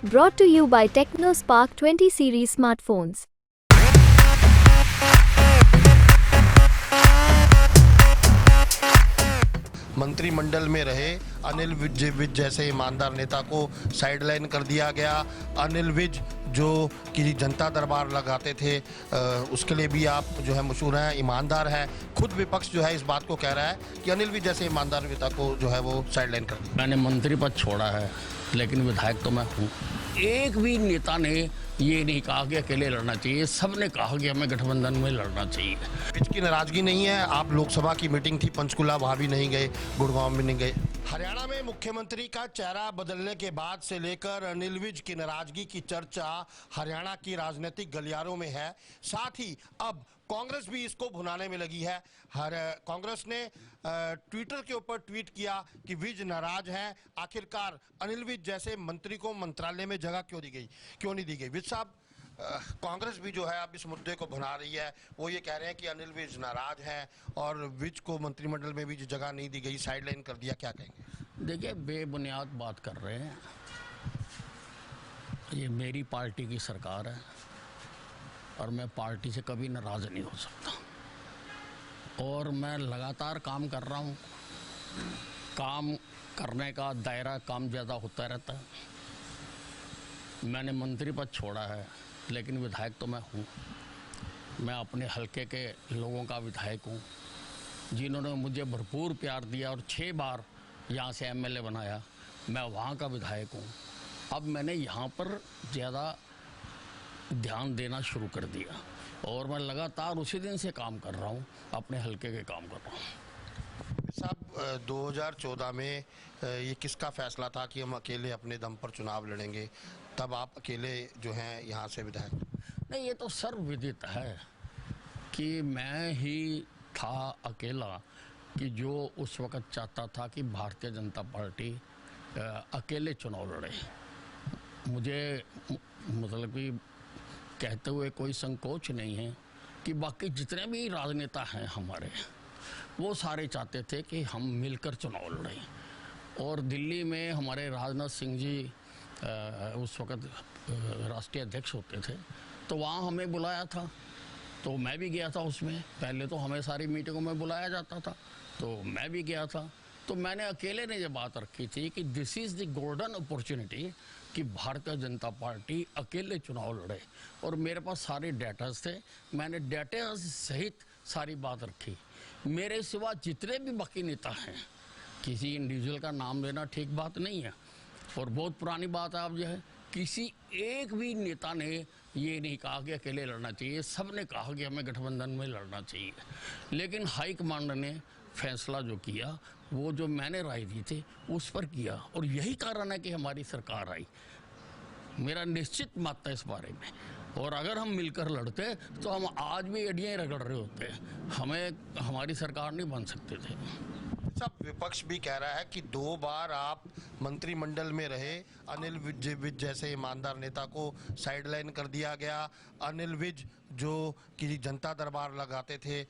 Brought to you by TechnoSpark 20 series smartphones. मंत्रिमंडल में रहे अनिल विज जैसे ईमानदार नेता को साइडलाइन कर दिया गया। अनिल विज जो कि जनता दरबार लगाते थे, उसके लिए भी आप जो है मशहूर हैं, ईमानदार हैं। खुद विपक्ष जो है इस बात को कह रहा है कि अनिल विज जैसे ईमानदार नेता को जो है वो साइडलाइन कर दिया। मैंने मंत्री पद छोड़ा है, लेकिन विधायक तो मैं हूँ। एक भी नेता ने ये नहीं कहा कि अकेले लड़ना चाहिए, सबने कहा कि हमें गठबंधन में लड़ना चाहिए। विज की नाराजगी नहीं है। आप लोकसभा की मीटिंग थी पंचकुला, वहाँ भी नहीं गए, गुड़गांव में नहीं गए। हरियाणा में मुख्यमंत्री का चेहरा बदलने के बाद से लेकर अनिल विज की नाराजगी की चर्चा हरियाणा की राजनीतिक गलियारों में है। साथ ही अब कांग्रेस भी इसको भुनाने में लगी है। कांग्रेस ने ट्विटर के ऊपर ट्वीट किया कि विज नाराज हैं, आखिरकार अनिल विज जैसे मंत्री को मंत्रालय में जगह क्यों नहीं दी गई। विज साहब, कांग्रेस भी जो है अब इस मुद्दे को भुना रही है। वो ये कह रहे हैं कि अनिल विज नाराज हैं और विज को मंत्रिमंडल में भी जगह नहीं दी गई, साइडलाइन कर दिया। क्या कहेंगे? देखिए, बेबुनियाद बात कर रहे हैं। ये मेरी पार्टी की सरकार है और मैं पार्टी से कभी नाराज नहीं हो सकता, और मैं लगातार काम कर रहा हूँ। काम करने का दायरा काम ज़्यादा होता रहता है। मैंने मंत्री पद छोड़ा है, लेकिन विधायक तो मैं हूँ। मैं अपने हलके के लोगों का विधायक हूँ, जिन्होंने मुझे भरपूर प्यार दिया और 6 बार यहाँ से एमएलए बनाया। मैं वहाँ का विधायक हूँ। अब मैंने यहाँ पर ज़्यादा ध्यान देना शुरू कर दिया और मैं लगातार उसी दिन से काम कर रहा हूँ, अपने हलके के काम कर रहा हूँ। साहब, 2014 में ये किसका फैसला था कि हम अकेले अपने दम पर चुनाव लड़ेंगे? तब आप अकेले जो हैं यहाँ से विधायक? नहीं, ये तो सर्वविदित है कि मैं ही था अकेला कि जो उस वक़्त चाहता था कि भारतीय जनता पार्टी अकेले चुनाव लड़े। मुझे मतलब कि कहते हुए कोई संकोच नहीं है कि बाकी जितने भी राजनेता हैं हमारे, वो सारे चाहते थे कि हम मिलकर चुनाव लड़ें। और दिल्ली में हमारे राजनाथ सिंह जी उस वक़्त राष्ट्रीय अध्यक्ष होते थे, तो वहाँ हमें बुलाया था, तो मैं भी गया था उसमें। पहले तो हमें सारी मीटिंगों में बुलाया जाता था, तो मैं भी गया था। तो मैंने अकेले ने ये बात रखी थी कि this is the golden opportunity कि भारतीय जनता पार्टी अकेले चुनाव लड़े, और मेरे पास सारे डेटास थे। मैंने डेटा सहित सारी बात रखी। मेरे सिवा जितने भी बाकी नेता हैं, किसी इंडिविजुअल का नाम लेना ठीक बात नहीं है, और बहुत पुरानी बात है। अब जो है, किसी एक भी नेता ने ये नहीं कहा कि अकेले लड़ना चाहिए, सब ने कहा कि हमें गठबंधन में लड़ना चाहिए। लेकिन हाईकमांड ने फैसला जो किया, वो जो मैंने राय दी थी उस पर किया, और यही कारण है कि हमारी सरकार आई। मेरा निश्चित मत है इस बारे में, और अगर हम मिलकर लड़ते तो हम आज भी एडियाँ रगड़ रहे होते, हमें हमारी सरकार नहीं बन सकते थे। सब विपक्ष भी कह रहा है कि 2 बार आप मंत्रिमंडल में रहे, अनिल विज जैसे ईमानदार नेता को साइडलाइन कर दिया गया। अनिल विज जो कि जनता दरबार लगाते थे,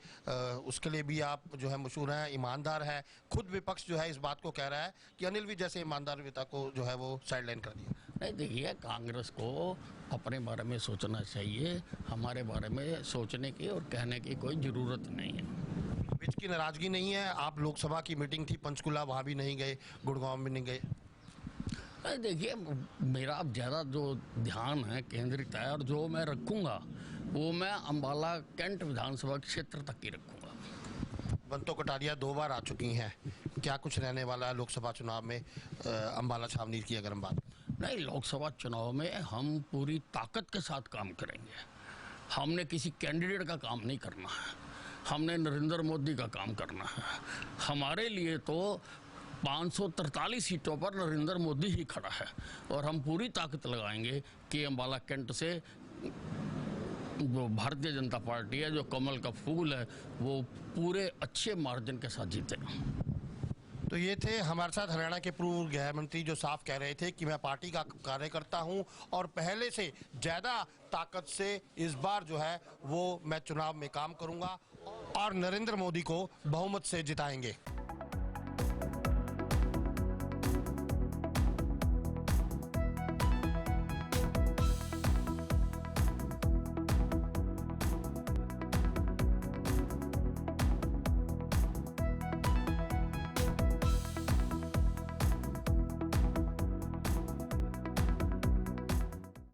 उसके लिए भी आप जो है मशहूर हैं, ईमानदार हैं। खुद विपक्ष जो है इस बात को कह रहा है कि अनिल विज जैसे ईमानदार नेता को जो है वो साइडलाइन कर दिया। नहीं, देखिए, कांग्रेस को अपने बारे में सोचना चाहिए, हमारे बारे में सोचने की और कहने की कोई ज़रूरत नहीं है। विज की नाराजगी नहीं है। आप लोकसभा की मीटिंग थी पंचकुला, वहाँ भी नहीं गए, गुड़गांव में नहीं गए। देखिए, मेरा अब ज़्यादा जो ध्यान है केंद्रित है, और जो मैं रखूँगा वो मैं अम्बाला कैंट विधानसभा क्षेत्र तक ही रखूँगा। बंतो कटारिया 2 बार आ चुकी हैं, क्या कुछ रहने वाला है लोकसभा चुनाव में अम्बाला छावनी की अगर हम बात? नहीं, लोकसभा चुनाव में हम पूरी ताकत के साथ काम करेंगे। हमने किसी कैंडिडेट का काम नहीं करना है, हमने नरेंद्र मोदी का काम करना है। हमारे लिए तो 543 सीटों पर नरेंद्र मोदी ही खड़ा है, और हम पूरी ताकत लगाएंगे कि अम्बाला कैंट से जो भारतीय जनता पार्टी है, जो कमल का फूल है, वो पूरे अच्छे मार्जिन के साथ जीते। तो ये थे हमारे साथ हरियाणा के पूर्व गृह मंत्री, जो साफ कह रहे थे कि मैं पार्टी का कार्यकर्ता हूं और पहले से ज़्यादा ताकत से इस बार जो है वो मैं चुनाव में काम करूंगा और नरेंद्र मोदी को बहुमत से जिताएंगे।